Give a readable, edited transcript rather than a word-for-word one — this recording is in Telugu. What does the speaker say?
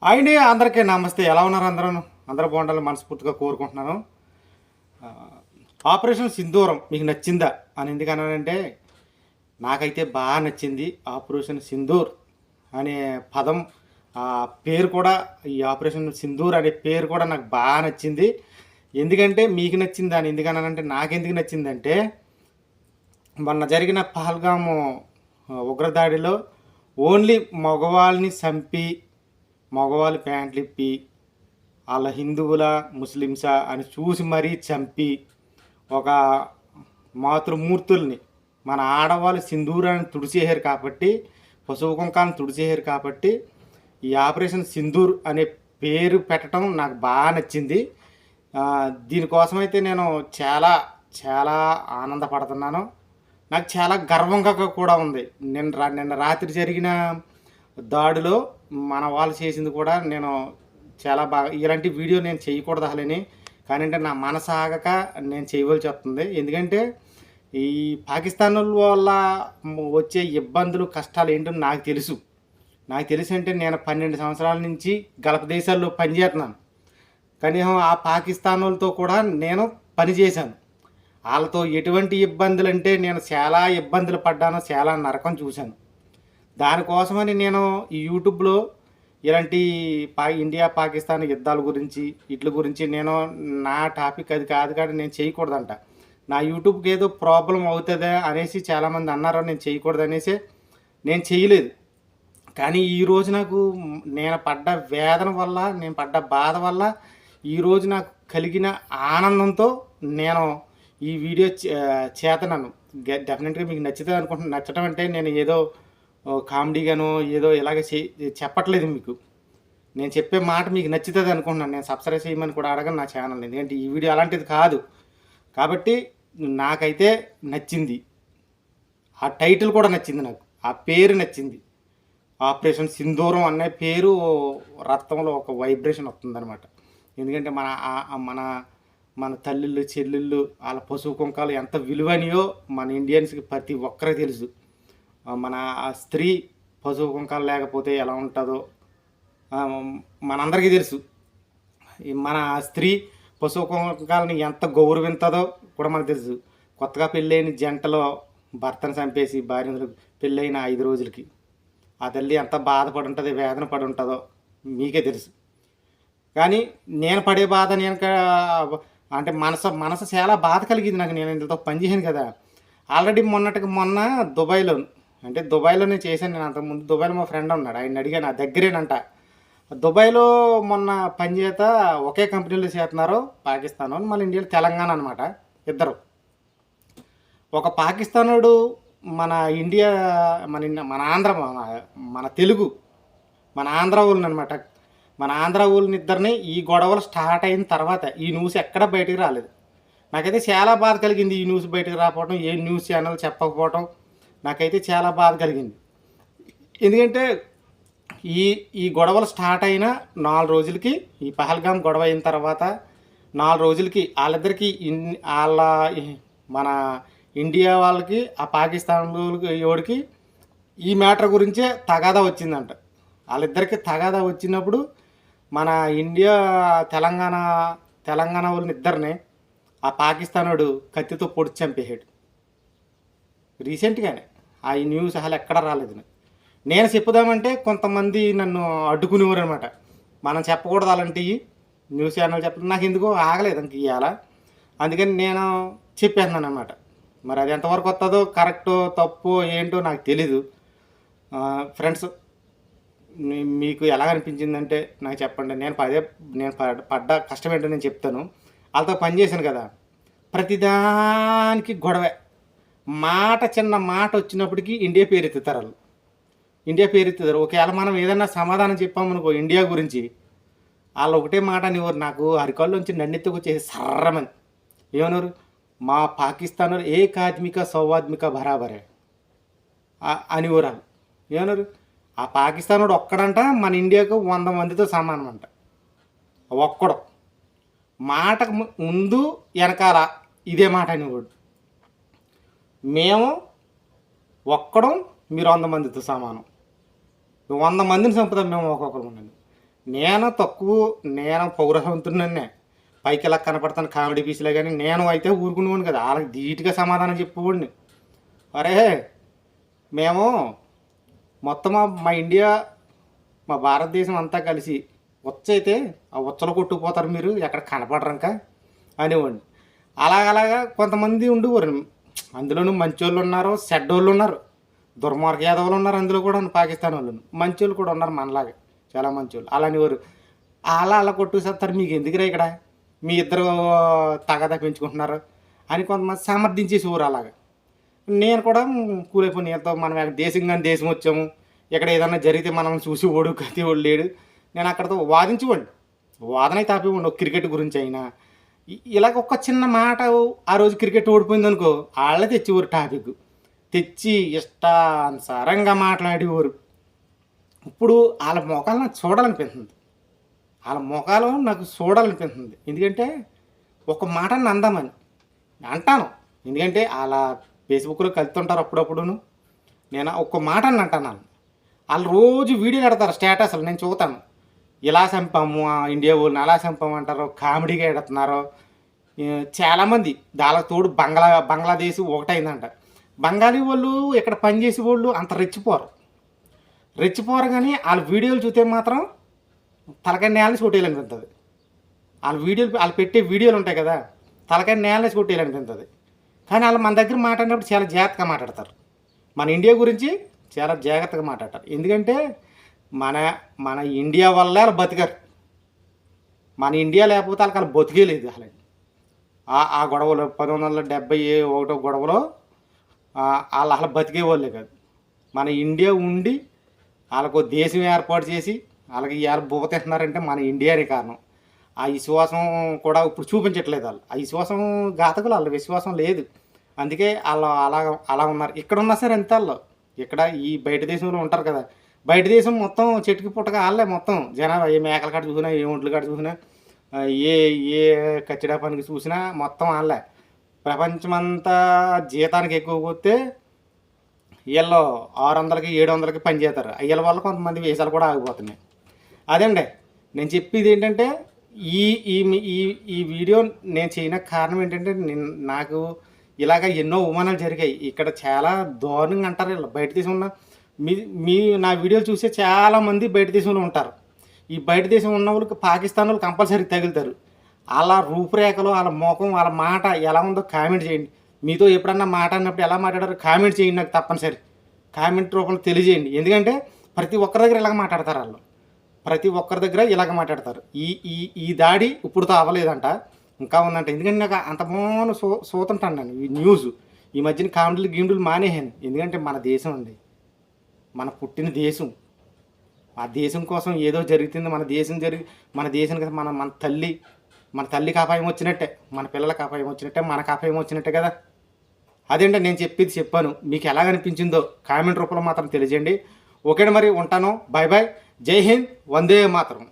అండి అందరికీ నమస్తే. ఎలా ఉన్నారు అందరూ బాగుండాలని మనస్ఫూర్తిగా కోరుకుంటున్నాను. ఆ, ఆపరేషన్ సింధూరం మీకు నచ్చిందా అని ఎందుకన్నానంటే నాకైతే బాగా నచ్చింది. ఆపరేషన్ సింధూర్ అనే పదం, ఆ పేరు కూడా, ఈ ఆపరేషన్ సింధూర్ అనే పేరు కూడా నాకు బాగా నచ్చింది. ఎందుకంటే మీకు నచ్చిందా అని ఎందుకన్నానంటే నాకెందుకు నచ్చిందంటే మొన్న జరిగిన పహల్గాము ఉగ్రదాడిలో ఓన్లీ మగవాళ్ళని చంపి మగవాళ్ళు ప్యాంట్లు ఇప్పి వాళ్ళ హిందువుల ముస్లిమ్సా అని చూసి మరీ చంపి ఒక మాతృమూర్తుల్ని మన ఆడవాళ్ళు సింధూరాన్ని తుడిచేసారు కాబట్టి, పశువు కుంకాలను తుడిచేసారు కాబట్టి ఈ ఆపరేషన్ సింధూర్ అనే పేరు పెట్టడం నాకు బాగా నచ్చింది. దీనికోసమైతే నేను చాలా చాలా ఆనందపడుతున్నాను. నాకు చాలా గర్వంగా కూడా ఉంది. నిన్న రాత్రి జరిగిన దాడిలో మన వాళ్ళు చేసింది కూడా నేను చాలా బాగా, ఇలాంటి వీడియో నేను చేయకూడదు అసలని, కానీ అంటే నా మనసు ఆగక నేను చేయవలసి వస్తుంది. ఎందుకంటే ఈ పాకిస్తాన్ వల్ల వచ్చే ఇబ్బందులు కష్టాలు ఏంటో నాకు తెలుసు అంటే నేను 12 సంవత్సరాల నుంచి గల్ఫ్ దేశాల్లో పనిచేస్తున్నాను. కనీసం ఆ పాకిస్తాన్ వాళ్ళతో కూడా నేను పనిచేశాను. వాళ్ళతో ఎటువంటి ఇబ్బందులు అంటే నేను చాలా ఇబ్బందులు పడ్డాను, చాలా నరకం చూశాను. దానికోసమని నేను ఈ యూట్యూబ్లో ఇలాంటి ఇండియా పాకిస్తాన్ యుద్ధాల గురించి వీటి గురించి నేను, నా టాపిక్ అది కాదు కానీ నేను చేయకూడదంట. నా యూట్యూబ్కి ఏదో ప్రాబ్లం అవుతుందా అనేసి చాలామంది అన్నారు, నేను చేయకూడదు అనేసి నేను చేయలేదు. కానీ ఈరోజు నాకు నేను పడ్డ వేదన వల్ల, నేను పడ్డ బాధ వల్ల ఈరోజు నాకు కలిగిన ఆనందంతో నేను ఈ వీడియో చేతనాను. డెఫినెట్గా మీకు నచ్చుతుంది అనుకుంటున్నాను. నచ్చటం అంటే నేను ఏదో కామెడీగానో ఏదో ఇలాగ చెప్పట్లేదు మీకు. నేను చెప్పే మాట మీకు నచ్చుతుంది అనుకుంటున్నాను. నేను సబ్స్క్రైబ్ చేయమని కూడా అడగను నా ఛానల్, ఎందుకంటే ఈ వీడియో అలాంటిది కాదు. కాబట్టి నాకైతే నచ్చింది. ఆ టైటిల్ కూడా నచ్చింది, నాకు ఆ పేరు నచ్చింది. ఆపరేషన్ సింధూరం అనే పేరు రక్తంలో ఒక వైబ్రేషన్ వస్తుందన్నమాట. ఎందుకంటే మన మన తల్లిళ్ళు చెల్లెళ్ళు వాళ్ళ పశువు కుంకాలు ఎంత విలువనియో మన ఇండియన్స్కి ప్రతి ఒక్కరికి తెలుసు. మన స్త్రీ పశువు కుంకాలు లేకపోతే ఎలా ఉంటుందో మనందరికీ తెలుసు. మన స్త్రీ పశువు కుంకాలని ఎంత గౌరవింతుందో కూడా మనకు తెలుసు. కొత్తగా పెళ్ళైన జంటలో భర్తను చంపేసి భార్యలు పెళ్ళైన 5 రోజులకి ఆ తల్లి ఎంత బాధపడి ఉంటుంది, వేదన పడి ఉంటుందో మీకే తెలుసు. కానీ నేను పడే బాధ, నేను అంటే మనసు చాలా బాధ కలిగింది నాకు. నేను ఇంతతో పనిచేసాను కదా ఆల్రెడీ. మొన్న దుబాయ్లో నేను చేశాను. నేను అంతకుముందు దుబాయ్లో మా ఫ్రెండ్ ఉన్నాడు, ఆయన అడిగాను, నా దగ్గరేనంట. దుబాయ్లో మొన్న పనిచేత ఒకే కంపెనీలో చేస్తున్నారు, పాకిస్తాన్ మళ్ళీ ఇండియాలో తెలంగాణ అనమాట. ఇద్దరు, ఒక పాకిస్తానుడు మన ఇండియా మన ఆంధ్ర మన తెలుగు మన ఆంధ్ర ఊళ్ళని అనమాట. మన ఆంధ్ర ఊళ్ళని ఇద్దరిని ఈ గొడవలు స్టార్ట్ అయిన తర్వాత ఈ న్యూస్ ఎక్కడ బయటకు రాలేదు. నాకైతే చాలా బాధ కలిగింది ఈ న్యూస్ బయటకు రాకపోవడం, ఏ న్యూస్ ఛానల్ చెప్పకపోవడం నాకైతే చాలా బాధ కలిగింది. ఎందుకంటే ఈ గొడవలు స్టార్ట్ అయిన 4 రోజులకి, ఈ పహల్గామ్ గొడవ అయిన తర్వాత 4 రోజులకి వాళ్ళిద్దరికి మన ఇండియా వాళ్ళకి ఆ పాకిస్తాన్ ఎవడికి ఈ మ్యాటర్ గురించే తగాదా వచ్చిందంట. వాళ్ళిద్దరికి తగాదా వచ్చినప్పుడు మన ఇండియా తెలంగాణ వాళ్ళని ఇద్దరిని ఆ పాకిస్తానుడు కత్తితో పొడిచి చంపేసాడు రీసెంట్గానే. ఆ న్యూస్ అసలు ఎక్కడ రాలేదు. నేను చెప్పుదామంటే కొంతమంది నన్ను అడ్డుకునేవారు అనమాట. మనం చెప్పకూడదు అలాంటివి, న్యూస్ ఛానల్ చెప్పడం నాకు ఎందుకో ఆగలేదు ఇంక ఇవాళ. అందుకని నేను చెప్పేస్తున్నాను అనమాట. మరి అది ఎంతవరకు వస్తుందో, కరెక్టో తప్పు ఏంటో నాకు తెలీదు. ఫ్రెండ్స్, మీకు ఎలా అనిపించిందంటే నాకు చెప్పండి. నేను పడ్డ కష్టం ఏంటో నేను చెప్తాను. వాళ్ళతో పనిచేశాను కదా, ప్రతిదానికి గొడవే. చిన్న మాట వచ్చినప్పటికీ ఇండియా పేరెత్తుతారు వాళ్ళు. ఒకవేళ మనం ఏదైనా సమాధానం చెప్పామనుకో ఇండియా గురించి, వాళ్ళు ఒకటే మాట అనేవారు. నాకు అరికాల్లోంచి నన్నెత్తుకు వచ్చేసి సర్రమని ఏమన్నారు, మా పాకిస్తాన్ ఏకాత్మిక సౌవాత్మిక బరాబరే అనేవారు వాళ్ళు. ఏమన్నారు, ఆ పాకిస్తాన్ వాడు ఒక్కడంట మన ఇండియాకు 100 మందితో సమానం అంట. ఒక్కడు మాటకు ముందు వెనకాల ఇదే మాట అనేవాడు. మేము ఒక్కడం, మీరు 100 మందితో సమానం. 100 మందిని చంపుతాం మేము ఒక్కొక్కరు. నేను తక్కువ, నేను పౌరవంతున్నే పైకి ఇలా కనపడతాను కామెడీ పీసులే, కానీ నేను అయితే ఊరుకునేవాడిని కదా. వాళ్ళకి ధీటుగా సమాధానం చెప్పేవాడిని. అరే మేము మొత్తం మా ఇండియా, మా భారతదేశం అంతా కలిసి వచ్చైతే ఆ ఉచ్చలు కొట్టుకుపోతారు, మీరు ఎక్కడ కనపడరంక అనేవాడిని. అలాగలాగా కొంతమంది ఉండేవారు. అందులోనూ మంచోళ్ళు ఉన్నారు, చెడ్డోళ్ళు ఉన్నారు, దుర్మార్గ యాదవులు ఉన్నారు, అందులో కూడా పాకిస్తాన్ వాళ్ళు. మంచోళ్ళు కూడా ఉన్నారు మనలాగా, చాలా మంచోళ్ళు. అలాంటివారు అలా కొట్టుకుసేస్తారు, మీకు ఎందుకురా ఇక్కడ, మీ ఇద్దరు తగాదా పెంచుకుంటున్నారు అని కొంతమంది సమర్థించేసి ఊరు. అలాగా నేను కూడా కూలైపోయి నీళ్ళతో మనం దేశం కానీ దేశం వచ్చాము, ఇక్కడ ఏదన్నా జరిగితే మనం చూసి ఓడు కత్తి ఓడు లేడు, నేను అక్కడతో వాదించుకోండి, వాదన అయితే ఆపేవాడిని. క్రికెట్ గురించి అయినా ఇలాగ ఒక చిన్న మాట, ఆ రోజు క్రికెట్ ఓడిపోయింది అనుకో, వాళ్ళే తెచ్చేవారు టాపిక్, తెచ్చి ఇష్టానుసారంగా మాట్లాడేవారు. ఇప్పుడు వాళ్ళ మొఖాలు నాకు చూడాలనిపిస్తుంది, వాళ్ళ మొఖాలు నాకు చూడాలనిపిస్తుంది. ఎందుకంటే ఒక మాట అందామని అంటాను, ఎందుకంటే అలా ఫేస్బుక్లో కలుతుంటారు అప్పుడప్పుడును. నేను ఒక్క మాట అని అంటాను. వాళ్ళు రోజు వీడియోలు పెడతారు స్టేటస్లు, నేను చూస్తాను. ఇలా చంపాము ఇండియా వాళ్ళని, అలా చంపాము అంటారు, కామెడీగా ఎడుతున్నారు చాలామంది. దానికి తోడు బంగ్లాదేశ్ ఒకటైందంట. బెంగాలీ వాళ్ళు ఇక్కడ పనిచేసే వాళ్ళు అంత రెచ్చిపోరు కానీ వాళ్ళ వీడియోలు చూస్తే మాత్రం తలకాయ నేలని కొట్టేయాలనిపిస్తుంది. వాళ్ళు పెట్టే వీడియోలు ఉంటాయి కదా, తలకాయ నేలని కొట్టేయాలనిపిస్తుంది. కానీ వాళ్ళు మన దగ్గర మాట్లాడినప్పుడు చాలా జాగ్రత్తగా మాట్లాడతారు, మన ఇండియా గురించి చాలా జాగ్రత్తగా మాట్లాడతారు. ఎందుకంటే మన ఇండియా వల్లే వాళ్ళు బతికారు, మన ఇండియా లేకపోతే వాళ్ళకి బతికే లేదు. అసలు ఆ గొడవలో 1971 గొడవలో వాళ్ళు అసలు బతికే వాళ్ళే కాదు. మన ఇండియా ఉండి వాళ్ళకు దేశం ఏర్పాటు చేసి వాళ్ళకి ఇవాళ బువ్వతిస్తున్నారంటే మన ఇండియానే కారణం. ఆ విశ్వాసం కూడా ఇప్పుడు చూపించట్లేదు వాళ్ళు. ఆ విశ్వాసం ఘాతకులు, వాళ్ళ విశ్వాసం లేదు. అందుకే వాళ్ళు అలా ఉన్నారు. ఇక్కడ ఉన్నా సరే ఎంత వాళ్ళు ఇక్కడ ఈ బయట దేశంలో ఉంటారు కదా, బయట దేశం మొత్తం చెట్టుకి పుట్టగా వాళ్ళే మొత్తం జనాభా. ఏ మేకల కాడ చూసినా, ఏ ఒంట్ల కాడ చూసినా, ఏ కచ్చడా పనికి చూసినా మొత్తం వాళ్ళే. ప్రపంచమంతా జీతానికి ఎక్కువ పోతే వీళ్ళు 600కి 700కి పని చేస్తారు. వీళ్ళ వల్ల కొంతమంది వేసాలు కూడా ఆగిపోతున్నాయి. అదండి నేను చెప్పేది. ఏంటంటే ఈ ఈ ఈ వీడియో నేను చేయడానికి కారణం ఏంటంటే, నాకు ఇలాగ ఎన్నో అవమానాలు జరిగాయి. ఇక్కడ చాలా దారుణంగా అంటారు వీళ్ళు. బయట దేశం ఉన్న మీ నా వీడియోలు చూసే చాలామంది బయట దేశంలో ఉంటారు. ఈ బయట దేశం ఉన్న వాళ్ళకి పాకిస్తాన్ వాళ్ళు కంపల్సరీ తగులుతారు. వాళ్ళ రూపురేఖలు, వాళ్ళ ముఖం, వాళ్ళ మాట ఎలా ఉందో కామెంట్ చేయండి. మీతో ఎప్పుడన్నా మాట్లాడినప్పుడు ఎలా మాట్లాడారో కామెంట్ చేయండి, నాకు తప్పనిసరి కామెంట్ రూపంలో తెలియజేయండి. ఎందుకంటే ప్రతి ఒక్కరి దగ్గర ఇలాగ మాట్లాడతారు వాళ్ళు, ప్రతి ఒక్కరి దగ్గర ఇలాగ మాట్లాడతారు. ఈ ఈ ఈ దాడి ఇప్పుడుతో అవ్వలేదంట, ఇంకా ఉందంట. ఎందుకంటే నాకు అంత బాగున్న చూతుంటాను నేను ఈ న్యూస్. ఈ మధ్యన కామెడీలు గీండులు మానేహాను. ఎందుకంటే మన దేశం అండి, మన పుట్టిన దేశం. ఆ దేశం కోసం ఏదో జరుగుతుంది. మన దేశానికి మన తల్లికి అపాయం వచ్చినట్టే, మన పిల్లలకి అపాయం వచ్చినట్టే, మనకు అపాయం వచ్చినట్టే కదా. అదేంటే నేను చెప్పాను. మీకు ఎలా అనిపించిందో కామెంట్ రూపంలో మాత్రం తెలియజేయండి. ఓకే మరి, ఉంటాను. Bye bye. జై హింద్, వందే మాతరం.